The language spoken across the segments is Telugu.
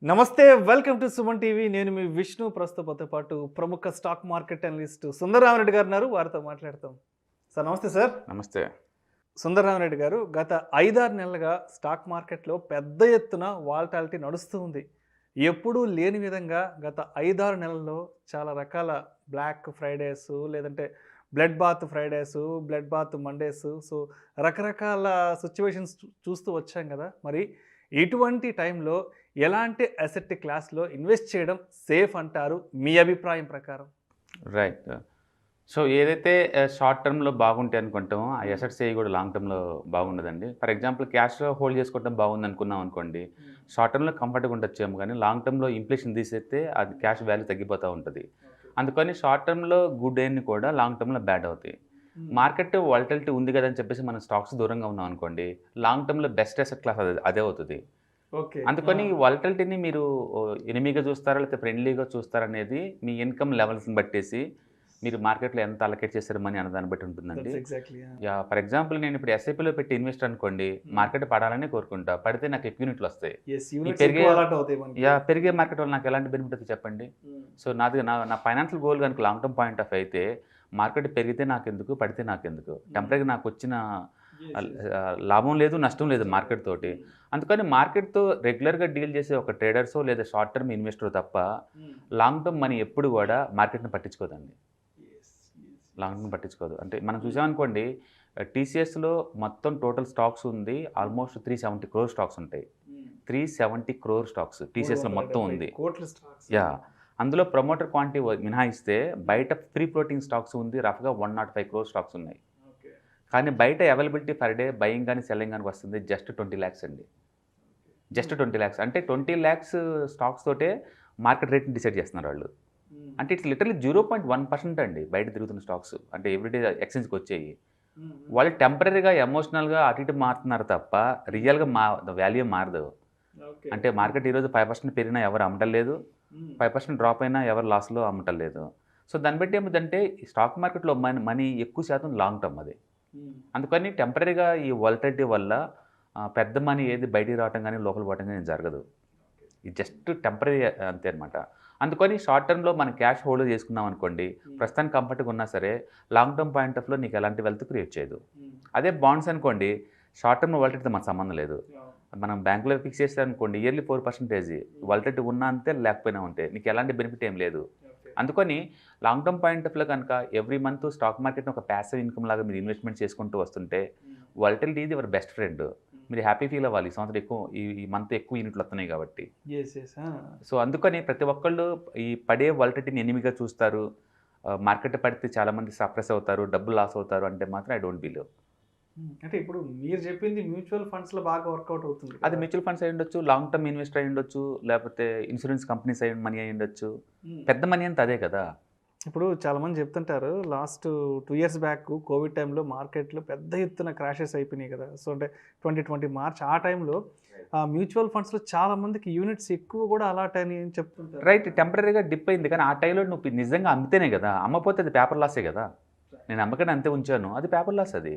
నమస్తే వెల్కమ్ టు సుమన్ టీవీ. నేను మీ విష్ణు. ప్రస్తుతంతో పాటు ప్రముఖ స్టాక్ మార్కెట్ అనలిస్ట్ సుందర రామిరెడ్డి గారు ఉన్నారు. వారితో మాట్లాడతాం. సార్ నమస్తే సార్. నమస్తే. సుందర రామిరెడ్డి గారు, గత 5-6 నెలలుగా స్టాక్ మార్కెట్లో పెద్ద ఎత్తున వాలటాలిటీ నడుస్తూ ఉంది. ఎప్పుడూ లేని విధంగా గత 5-6 నెలల్లో చాలా రకాల బ్లాక్ ఫ్రైడేస్, లేదంటే blood bath Fridays, blood bath Mondays, so రకరకాల సిచ్యువేషన్స్ చూస్తూ వచ్చాం కదా. మరి ఇటువంటి టైంలో ఎలాంటి అసెట్ క్లాస్లో ఇన్వెస్ట్ చేయడం సేఫ్ అంటారు మీ అభిప్రాయం ప్రకారం? రైట్. సో ఏదైతే షార్ట్ టర్మ్‌లో బాగుంటాయి అనుకుంటామో, ఆ అసెట్స్ ఏవి కూడా లాంగ్ టర్మ్‌లో బాగుండదండి. ఫర్ ఎగ్జాంపుల్ క్యాష్‌లో హోల్డ్ చేసుకోవడం బాగుంది అనుకున్నాం అనుకోండి, షార్ట్ టర్మ్‌లో కంఫర్ట్‌గా ఉండొచ్చేమో కానీ లాంగ్ టర్మ్‌లో ఇన్ఫ్లేషన్ తీసేస్తే అది క్యాష్ వాల్యూ తగ్గిపోతూ ఉంటుంది. అందుకని షార్ట్ టర్మ్‌లో గుడ్ అయినవి కూడా లాంగ్ టర్మ్‌లో బ్యాడ్ అవుతాయి. మార్కెట్ వాలటిలిటీ ఉంది కదా అని చెప్పేసి మనం స్టాక్స్ దూరంగా ఉన్నాం అనుకోండి, లాంగ్ టర్మ్‌లో బెస్ట్ అసెట్ క్లాస్ అదే అవుతుంది. ఓకే. అందుకని వాలటిలిటీని మీరు ఎనిమీగా చూస్తారా లేకపోతే ఫ్రెండ్లీగా చూస్తారా అనేది మీ ఇన్కమ్ లెవెల్స్ని బట్టేసి మీరు మార్కెట్లో ఎంత అలకేట్ చేశారు మనీ అన్న దాన్ని బట్టి ఉంటుందండి. ఫర్ ఎగ్జాంపుల్ నేను ఇప్పుడు ఎస్ఐపిలో పెట్టి ఇన్వెస్ట్ అనుకోండి, మార్కెట్ పడాలని కోరుకుంటా, పడితే నాకు ఎక్కువ యూనిట్లు వస్తాయి. పెరిగే మార్కెట్ వల్ల నాకు ఎలాంటి బెనిఫిట్ అవుతుంది చెప్పండి. సో నా ఫైనాన్షియల్ గోల్ కనుక లాంగ్ టర్మ్ పాయింట్ ఆఫ్ అయితే మార్కెట్ పెరిగితే నాకెందుకు, పడితే నాకెందుకు, టెంపరీగా నాకు వచ్చిన లాభం లేదు, నష్టం లేదు మార్కెట్ తోటి. అందుకని మార్కెట్తో రెగ్యులర్గా డీల్ చేసే ఒక ట్రేడర్సో లేదా షార్ట్ టర్మ్ ఇన్వెస్టర్ తప్ప లాంగ్ టర్మ్ మనీ ఎప్పుడు కూడా మార్కెట్ని పట్టించుకోదండి. లాంగ్ టర్మ్ పట్టించుకోదు. అంటే మనం చూసామనుకోండి, టీసీఎస్లో మొత్తం టోటల్ స్టాక్స్ ఉంది ఆల్మోస్ట్ 370 crore స్టాక్స్ ఉంటాయి. 370 crore స్టాక్స్ టీసీఎస్లో మొత్తం ఉంది. అందులో ప్రమోటర్ క్వాంటిటీ మినహాయిస్తే బయట ఫ్రీ ఫ్లోటింగ్ స్టాక్స్ ఉంది, రఫ్గా 105 crore స్టాక్స్ ఉన్నాయి. కానీ బయట అవైలబిలిటీ పర్ డే బయింగ్ కానీ సెల్లింగ్ కానీ వస్తుంది జస్ట్ 20 lakhs అండి. జస్ట్ 20 lakhs అంటే 20 lakhs స్టాక్స్ తోటే మార్కెట్ రేట్ని డిసైడ్ చేస్తున్నారు వాళ్ళు. అంటే ఇట్స్ లిటరలీ 0.1% అండి బయట తిరుగుతున్న స్టాక్స్, అంటే ఎవ్రీడే ఎక్స్చేంజ్కి వచ్చేవి. వాళ్ళు టెంపరీగా ఎమోషనల్గా అటు ఇటు మారుతున్నారు తప్ప రియల్గా వాల్యూ మారదు. అంటే మార్కెట్ ఈరోజు 5% పెరిగినా ఎవరు అమ్మటం లేదు, 5% డ్రాప్ అయినా ఎవరు లాస్లో అమ్మటం లేదు. సో దాన్ని బట్టి ఏమిటంటే ఈ స్టాక్ మార్కెట్లో మనీ ఎక్కువ శాతం లాంగ్ టర్మ్ అది. అందుకని టెంపరీగా ఈ వాలటిలిటీ వల్ల పెద్ద మనీ ఏది బయటికి రావటం కానీ లోపల పోవటం కానీ జరగదు. ఇది జస్ట్ టెంపరీ అంతే అనమాట. అందుకని షార్ట్ టర్మ్లో మనం క్యాష్ హోల్డ్ చేసుకున్నాం అనుకోండి, ప్రస్తుతానికి కంఫర్ట్గా ఉన్నా సరే లాంగ్ టర్మ్ పాయింట్ ఆఫ్లో నీకు ఎలాంటి వెల్త్ క్రియేట్ చేయదు. అదే బాండ్స్ అనుకోండి, షార్ట్ టర్మ్ వాలటిలిటీతో మనకు సంబంధం లేదు. మనం బ్యాంకులో ఫిక్స్ చేస్తే అనుకోండి ఇయర్లీ 4% వాలటిలిటీ ఉన్నా అంతే లేకపోయినా ఉంటే నీకు ఎలాంటి బెనిఫిట్ ఏం లేదు. అందుకని లాంగ్ టర్మ్ పాయింట్ ఆఫ్లో కనుక ఎవ్రీ మంత్ స్టాక్ మార్కెట్ని ఒక ప్యాసివ్ ఇన్కమ్ లాగా మీరు ఇన్వెస్ట్మెంట్ చేసుకుంటూ వస్తుంటే వాలటిలిటీ ఇది యువర్ బెస్ట్ ఫ్రెండ్. మీరు హ్యాపీ ఫీల్ అవ్వాలి, ఈ సంవత్సరం ఎక్కువ ఈ మంత్ ఎక్కువ యూనిట్లు వస్తున్నాయి కాబట్టి. సో అందుకని ప్రతి ఒక్కళ్ళు ఈ పడే వాలటిలిటీని ఎనిమిగా చూస్తారు. మార్కెట్ పడితే చాలామంది సప్రెస్ అవుతారు, డబ్బులు లాస్ అవుతారు అంటే మాత్రం ఐ డోంట్ బిలీవ్. అంటే ఇప్పుడు మీరు చెప్పింది మ్యూచువల్ ఫండ్స్లో బాగా వర్కౌట్ అవుతుంది. అది మ్యూచువల్ ఫండ్స్ అయి ఉండొచ్చు, లాంగ్ టర్మ్ ఇన్వెస్టర్ అయి ఉండొచ్చు, లేకపోతే ఇన్సూరెన్స్ కంపెనీస్ అయి మనీ అయి ఉండొచ్చు. పెద్ద మనీ అంతా అదే కదా. ఇప్పుడు చాలామంది చెప్తుంటారు లాస్ట్ 2 years బ్యాక్ కోవిడ్ టైంలో మార్కెట్లో పెద్ద ఎత్తున క్రాషెస్ అయిపోయినాయి కదా. సో అంటే 2020 మార్చ్ ఆ టైంలో మ్యూచువల్ ఫండ్స్లో చాలా మందికి యూనిట్స్ ఎక్కువ కూడా అలాట్ అని చెప్తుంటారు. రైట్, టెంపరీగా డిప్ అయింది కానీ ఆ టైంలో నువ్వు నిజంగా అమ్మితేనే కదా, అమ్మపోతే అది పేపర్ లాసే కదా. నేను అమ్మకనే అంతే ఉంచాను, అది పేపర్ లాస్. అది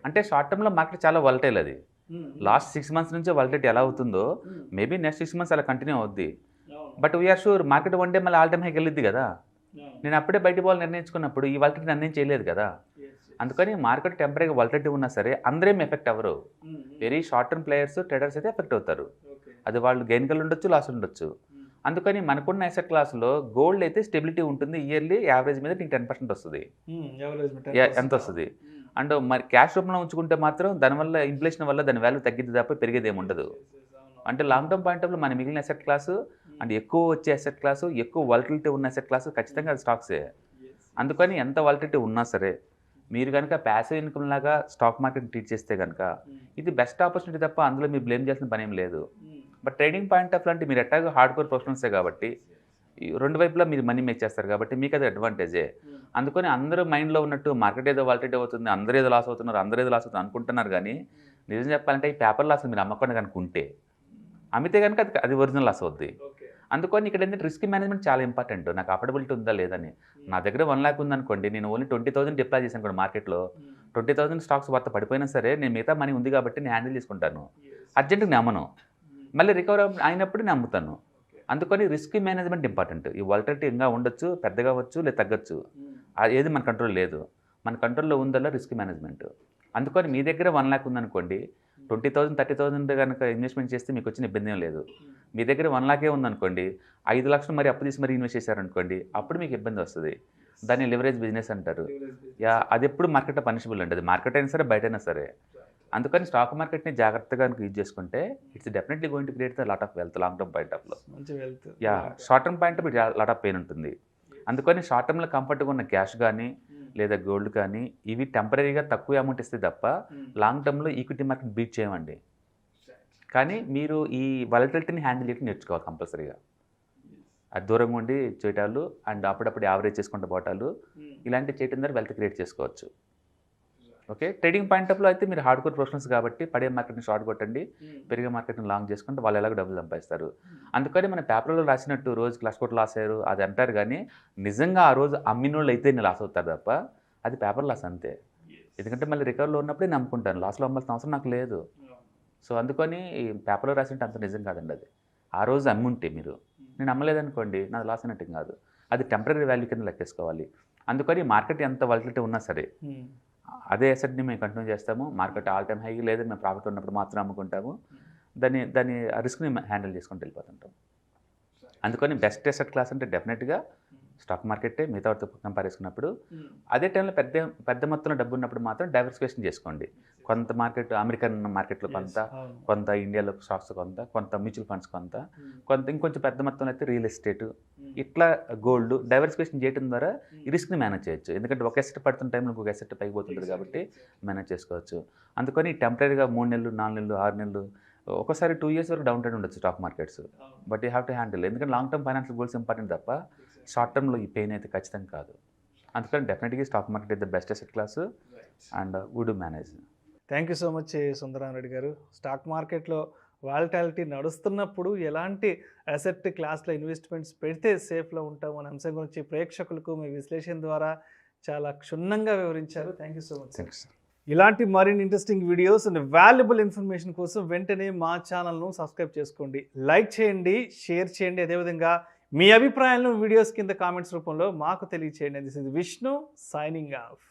అంటే షార్ట్ టర్మ్లో మార్కెట్ చాలా వాలటైల్. అది లాస్ట్ 6 months నుంచే వాలటిలిటీ ఎలా అవుతుందో మేబీ నెక్స్ట్ 6 months అలా కంటిన్యూ అవుద్ది. But we are sure market one day మళ్ళీ ఆల్ టైమ్ హైకి వెళ్ళిద్ది కదా. నేను అప్పుడే బయట పోవాలి నిర్ణయించుకున్నప్పుడు ఈ వాలటిలిటీ నిర్ణయం చేయలేదు కదా. అందుకని మార్కెట్ టెంపరీగా వాలటిలిటీ ఉన్నా సరే అందరేం ఎఫెక్ట్ అవ్వరు. Very short term players traders అయితే ఎఫెక్ట్ అవుతారు. అది వాళ్ళు గెయిన్ కలిగి ఉండొచ్చు, లాస్ ఉండొచ్చు. అందుకని మనకున్న అసెట్ క్లాస్లో గోల్డ్ అయితే స్టెబిలిటీ ఉంటుంది. ఇయర్లీ యావరేజ్ మీద నీకు 10% వస్తుంది. ఎంత వస్తుంది? అండ్ మరి క్యాష్ రూపంలో ఉంచుకుంటే మాత్రం దానివల్ల ఇన్ఫ్లేషన్ వల్ల దాని వాల్యూ తగ్గిద్ది తప్ప పెరిగేది ఏమి ఉండదు. అంటే లాంగ్ టర్మ్ పాయింట్ ఆఫ్లో మన మిగిలిన అసెట్ క్లాసు అండ్ ఎక్కువ వచ్చే అసెట్ క్లాసు, ఎక్కువ వాలటిలిటీ ఉన్న అసెట్ క్లాసు ఖచ్చితంగా అది స్టాక్సే. అందుకని ఎంత వాలటిలిటీ ఉన్నా సరే మీరు కనుక ప్యాసివ్ ఇన్కమ్ లాగా స్టాక్ మార్కెట్ ట్రీట్ చేస్తే కనుక ఇది బెస్ట్ ఆపర్చునిటీ తప్ప అందులో మీరు బ్లేమ్ చేసిన పని ఏం లేదు. బట్ ట్రేడింగ్ పాయింట్ ఆఫ్ అంటే మీరు ఎట్టాగా హార్డ్ కోర్ ప్రొఫెషనల్సే కాబట్టి రెండు వైపులా మీరు మనీ మేక్ చేస్తారు కాబట్టి మీకు అది అడ్వాంటేజే. అందుకని అందరూ మైండ్లో ఉన్నట్టు మార్కెట్ ఏదో వాలటిలిటీ అవుతుంది, అందరూ ఏదో లాస్ అవుతున్నారు, అందరూ ఏదో లాస్ అవుతుంది అనుకుంటున్నారు. కానీ నిజం చెప్పాలంటే ఈ పేపర్ లాస్ మీరు అమ్మకుండా కనుక ఉంటే, అమ్మితే కనుక అది ఒరిజినల్ లాస్ అవుద్ది. అందుకని ఇక్కడ ఏంటంటే రిస్క్ మేనేజ్మెంట్ చాలా ఇంపార్టెంట్. నాకు అఫోర్డబిలిటీ ఉందా లేదని. నా దగ్గర 1 lakh ఉందనుకోండి, నేను ఓన్లీ 20,000 డిప్లాయ్ చేశాను కూడా మార్కెట్లో. 20,000 స్టాక్స్ వర్త పడిపోయినా సరే నేను మిగతా మనీ ఉంది కాబట్టి నేను హ్యాండిల్ చేసుకుంటాను. అర్జెంట్గా నేను అమ్మను, మళ్ళీ రికవర్ అయినప్పుడు నేను అమ్ముతాను. అందుకని రిస్క్ మేనేజ్మెంట్ ఇంపార్టెంట్. ఈ వాలటిలిటీ ఇంకా ఉండొచ్చు, పెద్దగా అవ్వచ్చు లేదా తగ్గొచ్చు. అది ఏది మన కంట్రోల్ లేదు. మన కంట్రోల్లో ఉందల్లా రిస్క్ మేనేజ్మెంట్. అందుకని మీ దగ్గర 1 lakh ఉందనుకోండి, 20,000 30,000 కనుక ఇన్వెస్ట్మెంట్ చేస్తే మీకు వచ్చిన ఇబ్బంది ఏం లేదు. మీ దగ్గర 1 lakh ఉందనుకోండి, 5 లక్షలు మరి అప్పు తీసి మరి ఇన్వెస్ట్ చేశారనుకోండి, అప్పుడు మీకు ఇబ్బంది వస్తుంది. దాన్ని లివరేజ్ బిజినెస్ అంటారు. అది ఎప్పుడు మార్కెట్లో పనిషబుల్ అండి. అది మార్కెట్ అయినా సరే, బయట అయినా సరే. అందుకని స్టాక్ మార్కెట్ని జాగ్రత్తగా యూజ్ చేసుకుంటే it's definitely going to create the lot of wealth long term point ఆఫ్లో. Short term point of lot of pain ఉంటుంది. అందుకని షార్ట్ టర్మ్లో కంఫర్ట్గా ఉన్న క్యాష్ కానీ లేదా గోల్డ్ కానీ ఇవి టెంపరీగా తక్కువ అమౌంట్ ఇస్తే తప్ప లాంగ్ టర్మ్లో ఈక్విటీ మార్కెట్ బీట్ చేయమండి. కానీ మీరు ఈ వాలటిలిటీని హ్యాండిల్ చేయడం నేర్చుకోవాలి కంపల్సరీగా. అది దూరంగా ఉండి చేయటాలు అండ్ అప్పుడప్పుడు యావరేజ్ చేసుకుంటూ పోవటాలు ఇలాంటివి చేయడం ద్వారా వెల్త్ క్రియేట్ చేసుకోవచ్చు. ఓకే, ట్రేడింగ్ పాయింట్ ఆఫ్లో అయితే మీరు హార్డ్ కోర్ ప్రొఫెషనల్స్ కాబట్టి పడే మార్కెట్ని షార్ట్ కొట్టండి, పెరిగే మార్కెట్ని లాంగ్ చేసుకుంటే వాళ్ళు ఎలాగో డబ్బులు సంపాదిస్తారు. అందుకని మన పేపర్లో రాసినట్టు రోజుకి ₹1,00,00,000 లాస్ అయ్యారు అది అంటారు, కానీ నిజంగా ఆ రోజు అమ్మిన వాళ్ళు అయితే నేను లాస్ అవుతారు తప్ప అది పేపర్ లాస్ అంతే. ఎందుకంటే మళ్ళీ రికవర్లో ఉన్నప్పుడే నమ్ముకుంటాను, లాస్లో అమ్మాల్సిన అవసరం నాకు లేదు. సో అందుకని ఈ పేపర్లో రాసినట్టు అంత నిజం కాదండి. అది ఆ రోజు అమ్ముంటే మీరు, నేను అమ్మలేదనుకోండి నాది లాస్ అయినట్టు కాదు, అది టెంపరీ వాల్యూ కింద లెక్కేసుకోవాలి. అందుకని మార్కెట్ ఎంత వాలటిలిటీ ఉన్నా సరే అదే అసెట్ని మేము కంటిన్యూ చేస్తాము. మార్కెట్ ఆల్ టైమ్ హై లేదా మేము ప్రాఫిట్ ఉన్నప్పుడు మాత్రం అమ్ముకుంటాము. దాని రిస్క్ని హ్యాండిల్ చేసుకుంటూ వెళ్ళిపోతుంటాం. అందుకని బెస్ట్ అసెట్ క్లాస్ అంటే డెఫినెట్గా స్టాక్ మార్కెటే మిగతా వాటితో కంపేర్ చేసుకున్నప్పుడు. అదే టైంలో పెద్ద మొత్తంలో డబ్బు ఉన్నప్పుడు మాత్రం డైవర్సిఫికేషన్ చేసుకోండి. కొంత మార్కెట్ అమెరికన్ మార్కెట్లో కొంత ఇండియాలో స్టాక్స్ కొంత మ్యూచువల్ ఫండ్స్ కొంత ఇంకొంచెం పెద్ద మొత్తంలో అయితే రియల్ ఎస్టేట్ ఇట్లా గోల్డ్ డైవర్సిఫికేషన్ చేయడం ద్వారా ఈ రిస్క్ని మేనేజ్ చేయొచ్చు. ఎందుకంటే ఒక ఎసెట్ పడుతున్న టైంలో ఇంకొక ఎసెట్ పైకి పోతుంటుంది కాబట్టి మేనేజ్ చేసుకోవచ్చు. అందుకని టెంపరీగా 3 నెలలు 4 నెలలు 6 నెలలు ఒకసారి 2 years వరకు డౌన్ ట్రెండ్ ఉండొచ్చు stock markets. But you have to handle. ఎందుకంటే long term financial goals important తప్ప షార్ట్ టర్మ్లో ఈ పెయిన్ అయితే ఖచ్చితంగా కాదు. అందుకని డెఫినెట్గా stock market is the best asset class and we do manage. Thank you so much Sundaram Reddy గారు. స్టాక్ మార్కెట్లో వాలటిలిటీ నడుస్తున్నప్పుడు ఎలాంటి అసెట్ క్లాస్లో ఇన్వెస్ట్మెంట్స్ పెడితే సేఫ్లో ఉంటాం అనే అంశం గురించి ప్రేక్షకులకు మీ విశ్లేషణ ద్వారా చాలా క్షుణ్ణంగా వివరించారు. Thank you so much. Thanks. ఇలాంటి మరిన్ని interesting videos and valuable information కోసం వెంటనే మా ఛానల్ను సబ్స్క్రైబ్ చేసుకోండి, లైక్ చేయండి, షేర్ చేయండి. అదేవిధంగా మీ అభిప్రాయాలను వీడియోస్ కింద కామెంట్స్ రూపంలో మాకు తెలియచేయండి. This is Vishnu signing off.